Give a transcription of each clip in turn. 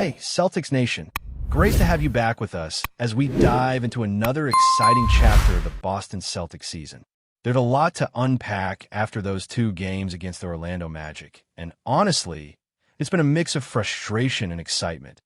Hey, Celtics Nation. Great to have you back with us as we dive into another exciting chapter of the Boston Celtics season. There's a lot to unpack after those 2 games against the Orlando Magic, and honestly, it's been a mix of frustration and excitement,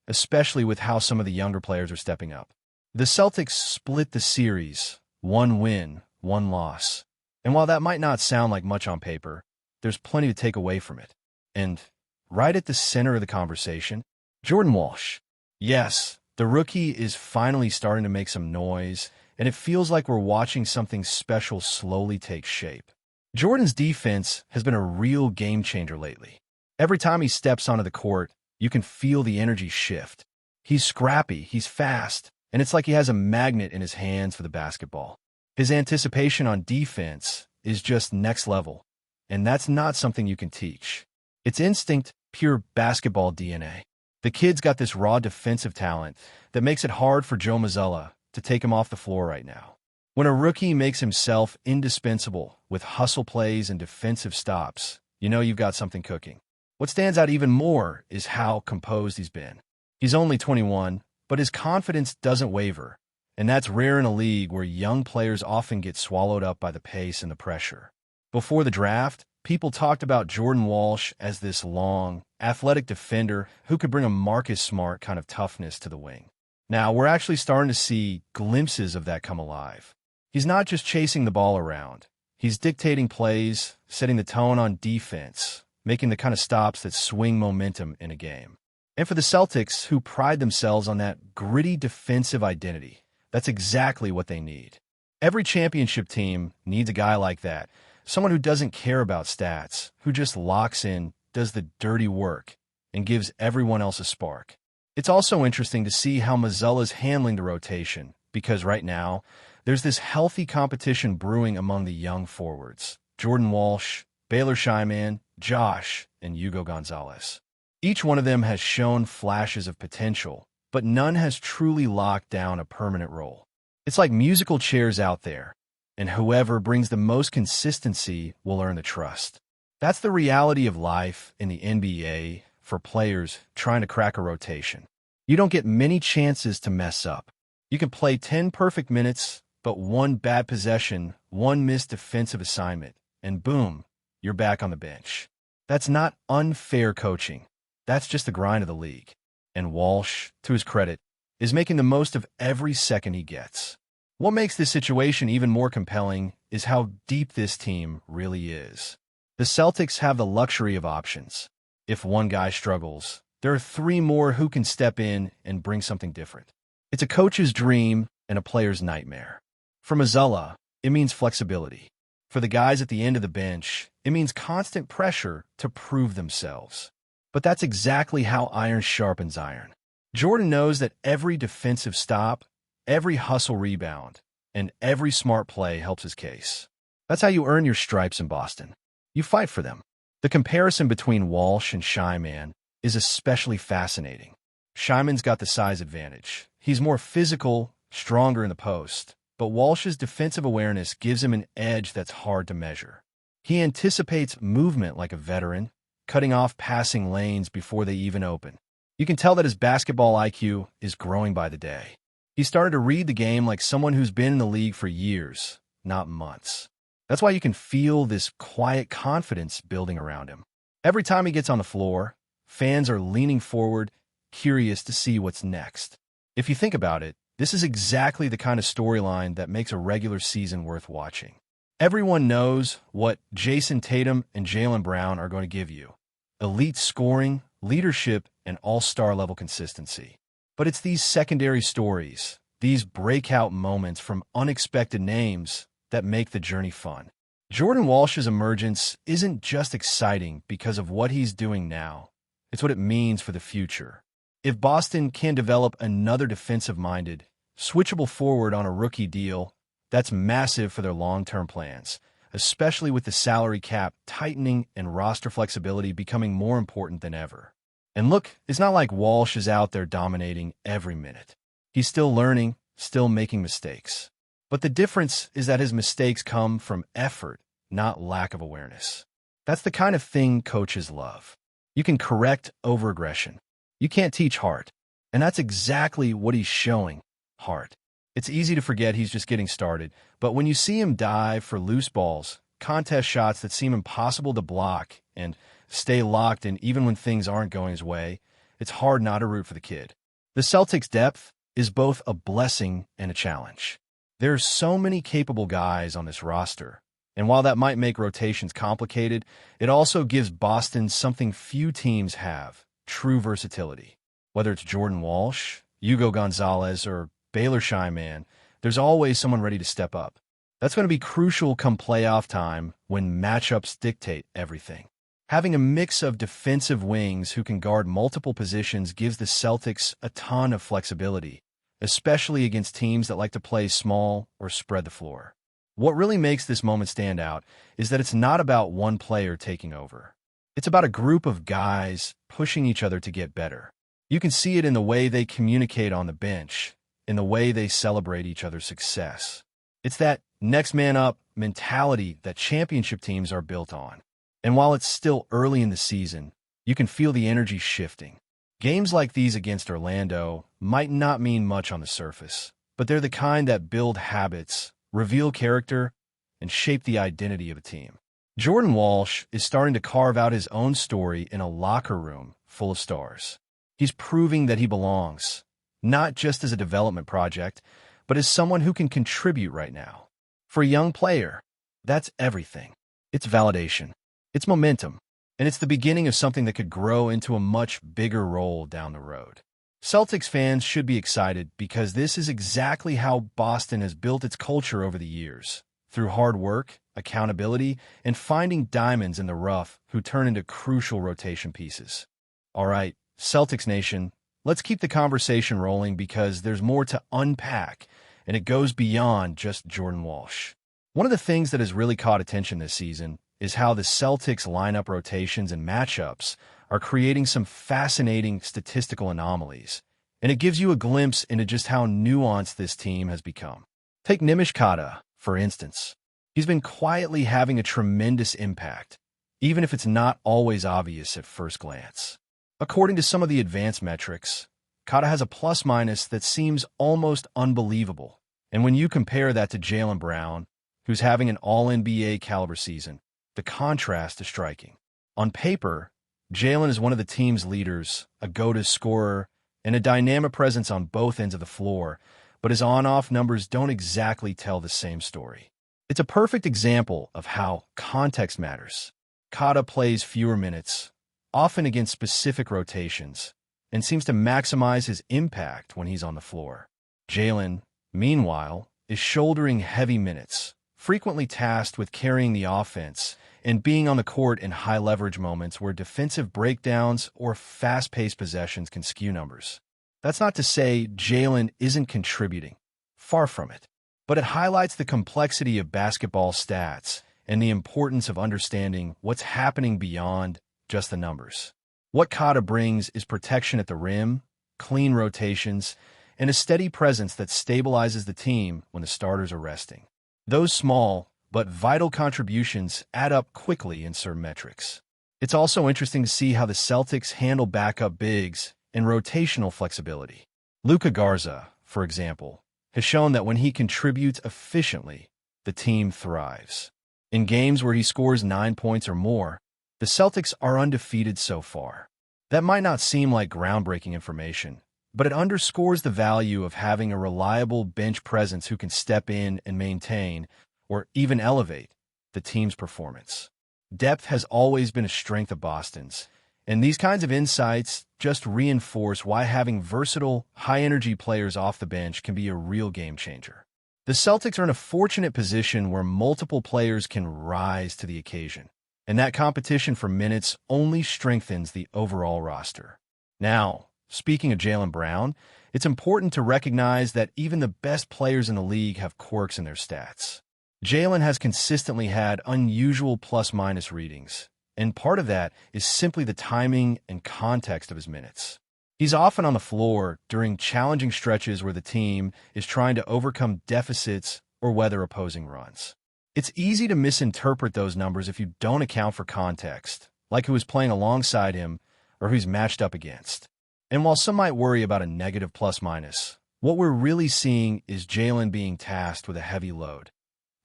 especially with how some of the younger players are stepping up. The Celtics split the series, 1 win, 1 loss. And while that might not sound like much on paper, there's plenty to take away from it. And right at the center of the conversation, Jordan Walsh. Yes, the rookie is finally starting to make some noise, and it feels like we're watching something special slowly take shape. Jordan's defense has been a real game changer lately. Every time he steps onto the court, you can feel the energy shift. He's scrappy, he's fast, and it's like he has a magnet in his hands for the basketball. His anticipation on defense is just next level, and that's not something you can teach. It's instinct, pure basketball DNA. The kid's got this raw defensive talent that makes it hard for Joe Mazzulla to take him off the floor right now. When a rookie makes himself indispensable with hustle plays and defensive stops, you know you've got something cooking. What stands out even more is how composed he's been. He's only 21, but his confidence doesn't waver, and that's rare in a league where young players often get swallowed up by the pace and the pressure. Before the draft, people talked about Jordan Walsh as this long, athletic defender who could bring a Marcus Smart kind of toughness to the wing. Now, we're actually starting to see glimpses of that come alive. He's not just chasing the ball around. He's dictating plays, setting the tone on defense, making the kind of stops that swing momentum in a game. And for the Celtics, who pride themselves on that gritty defensive identity, that's exactly what they need. Every championship team needs a guy like that, someone who doesn't care about stats, who just locks in, does the dirty work, and gives everyone else a spark. It's also interesting to see how Mazzulla's handling the rotation, because right now, there's this healthy competition brewing among the young forwards. Jordan Walsh, Baylor Shyman, Josh, and Hugo Gonzalez. Each one of them has shown flashes of potential, but none has truly locked down a permanent role. It's like musical chairs out there, and whoever brings the most consistency will earn the trust. That's the reality of life in the NBA for players trying to crack a rotation. You don't get many chances to mess up. You can play 10 perfect minutes, but 1 bad possession, 1 missed defensive assignment, and boom, you're back on the bench. That's not unfair coaching. That's just the grind of the league. And Walsh, to his credit, is making the most of every second he gets. What makes this situation even more compelling is how deep this team really is. The Celtics have the luxury of options. If one guy struggles, there are 3 more who can step in and bring something different. It's a coach's dream and a player's nightmare. For Mazzulla, it means flexibility. For the guys at the end of the bench, it means constant pressure to prove themselves. But that's exactly how iron sharpens iron. Jordan knows that every defensive stop, every hustle rebound, and every smart play helps his case. That's how you earn your stripes in Boston. You fight for them. The comparison between Walsh and Shyman is especially fascinating. Shyman's got the size advantage. He's more physical, stronger in the post, but Walsh's defensive awareness gives him an edge that's hard to measure. He anticipates movement like a veteran, cutting off passing lanes before they even open. You can tell that his basketball IQ is growing by the day. He started to read the game like someone who's been in the league for years, not months. That's why you can feel this quiet confidence building around him. Every time he gets on the floor, fans are leaning forward, curious to see what's next. If you think about it, this is exactly the kind of storyline that makes a regular season worth watching. Everyone knows what Jason Tatum and Jaylen Brown are going to give you. Elite scoring, leadership, and all-star level consistency. But it's these secondary stories, these breakout moments from unexpected names that make the journey fun. Jordan Walsh's emergence isn't just exciting because of what he's doing now. It's what it means for the future. If Boston can develop another defensive-minded, switchable forward on a rookie deal, that's massive for their long-term plans, especially with the salary cap tightening and roster flexibility becoming more important than ever. And look, it's not like Walsh is out there dominating every minute. He's still learning, still making mistakes. But the difference is that his mistakes come from effort, not lack of awareness. That's the kind of thing coaches love. You can correct overaggression. You can't teach heart. And that's exactly what he's showing, heart. It's easy to forget he's just getting started, but when you see him dive for loose balls, contest shots that seem impossible to block, and stay locked in even when things aren't going his way, it's hard not to root for the kid. The Celtics' depth is both a blessing and a challenge. There are so many capable guys on this roster, and while that might make rotations complicated, it also gives Boston something few teams have: true versatility. Whether it's Jordan Walsh, Hugo Gonzalez, or Baylor Shyman, there's always someone ready to step up. That's going to be crucial come playoff time when matchups dictate everything. Having a mix of defensive wings who can guard multiple positions gives the Celtics a ton of flexibility, especially against teams that like to play small or spread the floor. What really makes this moment stand out is that it's not about one player taking over. It's about a group of guys pushing each other to get better. You can see it in the way they communicate on the bench, in the way they celebrate each other's success. It's that next man up mentality that championship teams are built on. And while it's still early in the season, you can feel the energy shifting. Games like these against Orlando might not mean much on the surface, but they're the kind that build habits, reveal character, and shape the identity of a team. Jordan Walsh is starting to carve out his own story in a locker room full of stars. He's proving that he belongs, not just as a development project, but as someone who can contribute right now. For a young player, that's everything. It's validation, it's momentum, and it's the beginning of something that could grow into a much bigger role down the road. Celtics fans should be excited because this is exactly how Boston has built its culture over the years, through hard work, accountability, and finding diamonds in the rough who turn into crucial rotation pieces. All right, Celtics Nation, let's keep the conversation rolling because there's more to unpack, and it goes beyond just Jordan Walsh. One of the things that has really caught attention this season is how the Celtics lineup rotations and matchups are creating some fascinating statistical anomalies, and it gives you a glimpse into just how nuanced this team has become. Take Nimish Kata, for instance. He's been quietly having a tremendous impact, even if it's not always obvious at first glance. According to some of the advanced metrics, Kata has a plus-minus that seems almost unbelievable. And when you compare that to Jaylen Brown, who's having an All-NBA caliber season, the contrast is striking. On paper, Jaylen is one of the team's leaders, a go-to scorer, and a dynamic presence on both ends of the floor, but his on-off numbers don't exactly tell the same story. It's a perfect example of how context matters. Kata plays fewer minutes, often against specific rotations, and seems to maximize his impact when he's on the floor. Jaylen, meanwhile, is shouldering heavy minutes, frequently tasked with carrying the offense and being on the court in high-leverage moments where defensive breakdowns or fast-paced possessions can skew numbers. That's not to say Jaylen isn't contributing. Far from it. But it highlights the complexity of basketball stats and the importance of understanding what's happening beyond just the numbers. What Kata brings is protection at the rim, clean rotations, and a steady presence that stabilizes the team when the starters are resting. Those small but vital contributions add up quickly in certain metrics. It's also interesting to see how the Celtics handle backup bigs and rotational flexibility. Luka Garza, for example, has shown that when he contributes efficiently, the team thrives. In games where he scores 9 points or more, the Celtics are undefeated so far. That might not seem like groundbreaking information, but it underscores the value of having a reliable bench presence who can step in and maintain, or even elevate, the team's performance. Depth has always been a strength of Boston's, and these kinds of insights just reinforce why having versatile, high-energy players off the bench can be a real game changer. The Celtics are in a fortunate position where multiple players can rise to the occasion, and that competition for minutes only strengthens the overall roster. Now, speaking of Jaylen Brown, it's important to recognize that even the best players in the league have quirks in their stats. Jaylen has consistently had unusual plus-minus readings, and part of that is simply the timing and context of his minutes. He's often on the floor during challenging stretches where the team is trying to overcome deficits or weather opposing runs. It's easy to misinterpret those numbers if you don't account for context, like who is playing alongside him or who's matched up against. And while some might worry about a negative plus-minus, what we're really seeing is Jalen being tasked with a heavy load,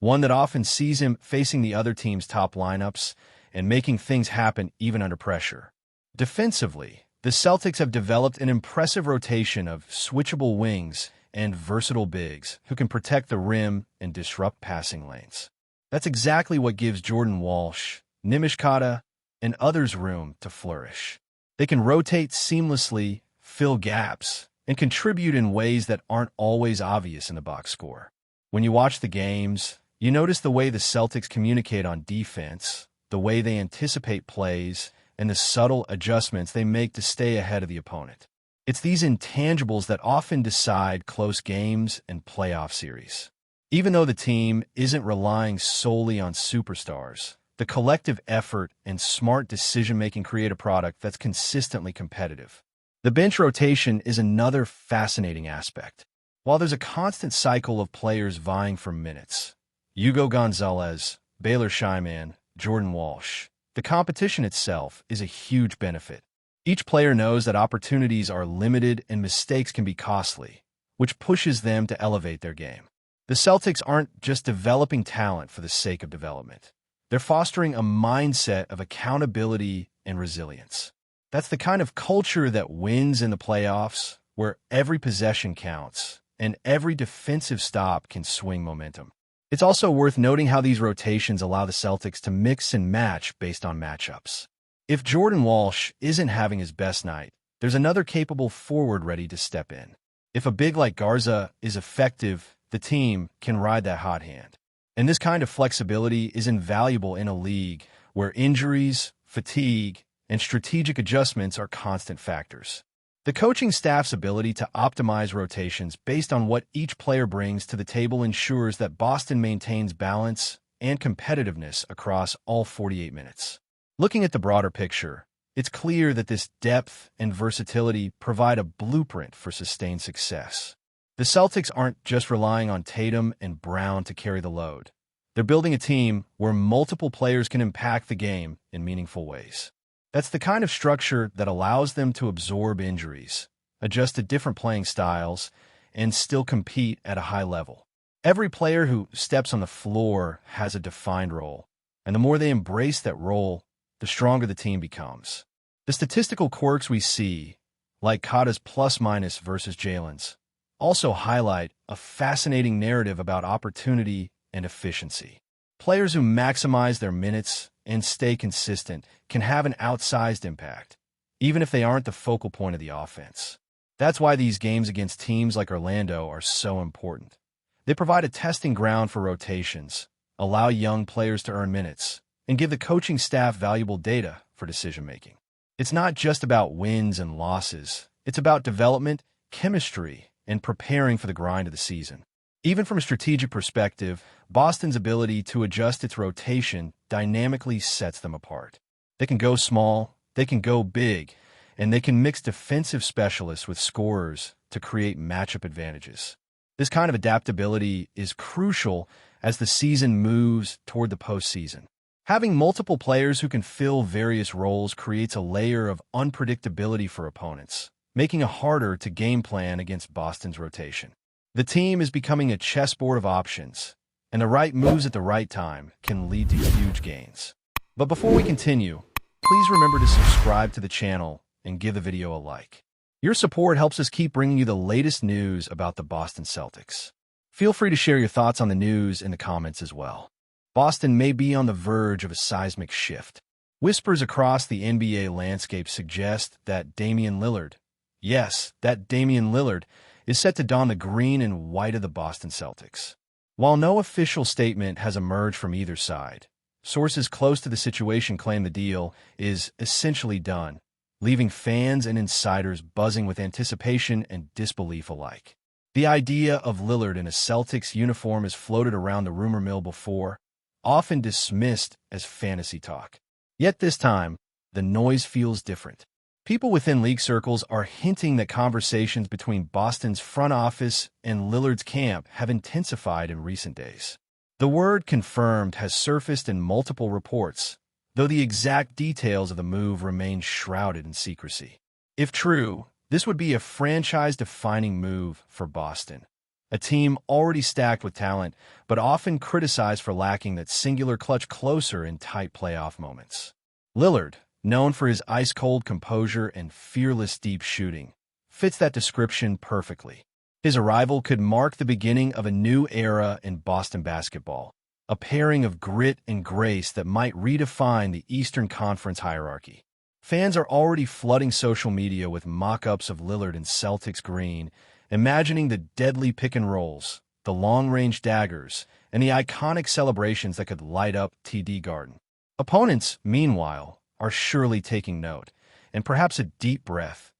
one that often sees him facing the other team's top lineups and making things happen even under pressure. Defensively, the Celtics have developed an impressive rotation of switchable wings and versatile bigs who can protect the rim and disrupt passing lanes. That's exactly what gives Jordan Walsh, Nimishkata, and others room to flourish. They can rotate seamlessly, fill gaps, and contribute in ways that aren't always obvious in the box score. When you watch the games, you notice the way the Celtics communicate on defense, the way they anticipate plays, and the subtle adjustments they make to stay ahead of the opponent. It's these intangibles that often decide close games and playoff series. Even though the team isn't relying solely on superstars, the collective effort and smart decision-making create a product that's consistently competitive. The bench rotation is another fascinating aspect. While there's a constant cycle of players vying for minutes, Hugo Gonzalez, Baylor Shyman, Jordan Walsh, the competition itself is a huge benefit. Each player knows that opportunities are limited and mistakes can be costly, which pushes them to elevate their game. The Celtics aren't just developing talent for the sake of development. They're fostering a mindset of accountability and resilience. That's the kind of culture that wins in the playoffs, where every possession counts and every defensive stop can swing momentum. It's also worth noting how these rotations allow the Celtics to mix and match based on matchups. If Jordan Walsh isn't having his best night, there's another capable forward ready to step in. If a big like Garza is effective, the team can ride that hot hand. And this kind of flexibility is invaluable in a league where injuries, fatigue, and strategic adjustments are constant factors. The coaching staff's ability to optimize rotations based on what each player brings to the table ensures that Boston maintains balance and competitiveness across all 48 minutes. Looking at the broader picture, it's clear that this depth and versatility provide a blueprint for sustained success. The Celtics aren't just relying on Tatum and Brown to carry the load. They're building a team where multiple players can impact the game in meaningful ways. That's the kind of structure that allows them to absorb injuries, adjust to different playing styles, and still compete at a high level. Every player who steps on the floor has a defined role, and the more they embrace that role, the stronger the team becomes. The statistical quirks we see, like Kata's plus-minus versus Jalen's, also highlight a fascinating narrative about opportunity and efficiency. Players who maximize their minutes and stay consistent can have an outsized impact, even if they aren't the focal point of the offense. That's why these games against teams like Orlando are so important. They provide a testing ground for rotations, allow young players to earn minutes, and give the coaching staff valuable data for decision-making. It's not just about wins and losses. It's about development, chemistry, and preparing for the grind of the season. Even from a strategic perspective, Boston's ability to adjust its rotation dynamically sets them apart. They can go small, they can go big, and they can mix defensive specialists with scorers to create matchup advantages. This kind of adaptability is crucial as the season moves toward the postseason. Having multiple players who can fill various roles creates a layer of unpredictability for opponents, making it harder to game plan against Boston's rotation. The team is becoming a chessboard of options, and the right moves at the right time can lead to huge gains. But before we continue, please remember to subscribe to the channel and give the video a like. Your support helps us keep bringing you the latest news about the Boston Celtics. Feel free to share your thoughts on the news in the comments as well. Boston may be on the verge of a seismic shift. Whispers across the NBA landscape suggest that Damian Lillard, yes, that Damian Lillard, is set to don the green and white of the Boston Celtics. While no official statement has emerged from either side, sources close to the situation claim the deal is essentially done, leaving fans and insiders buzzing with anticipation and disbelief alike. The idea of Lillard in a Celtics uniform has floated around the rumor mill before, often dismissed as fantasy talk. Yet this time, the noise feels different. People within league circles are hinting that conversations between Boston's front office and Lillard's camp have intensified in recent days. The word confirmed has surfaced in multiple reports, though the exact details of the move remain shrouded in secrecy. If true, This would be a franchise-defining move for Boston, a team already stacked with talent, but often criticized for lacking that singular clutch closer in tight playoff moments. Lillard, known for his ice-cold composure and fearless deep shooting, fits that description perfectly. His arrival could mark the beginning of a new era in Boston basketball, a pairing of grit and grace that might redefine the Eastern Conference hierarchy. Fans are already flooding social media with mock-ups of Lillard in Celtics green, imagining the deadly pick-and-rolls, the long-range daggers, and the iconic celebrations that could light up TD Garden. Opponents, meanwhile, are surely taking note, and perhaps a deep breath,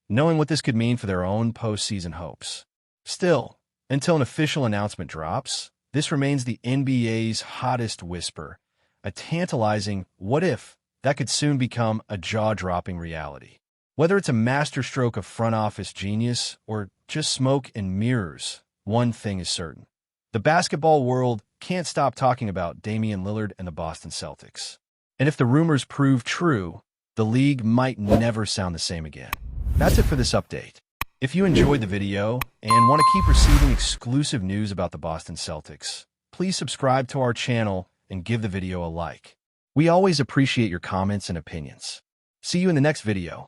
knowing what this could mean for their own postseason hopes. Still, until an official announcement drops, this remains the NBA's hottest whisper, a tantalizing what if that could soon become a jaw-dropping reality. Whether it's a masterstroke of front office genius or just smoke and mirrors, one thing is certain. The basketball world can't stop talking about Damian Lillard and the Boston Celtics. And if the rumors prove true, the league might never sound the same again. That's it for this update. If you enjoyed the video and want to keep receiving exclusive news about the Boston Celtics, please subscribe to our channel and give the video a like. We always appreciate your comments and opinions. See you in the next video.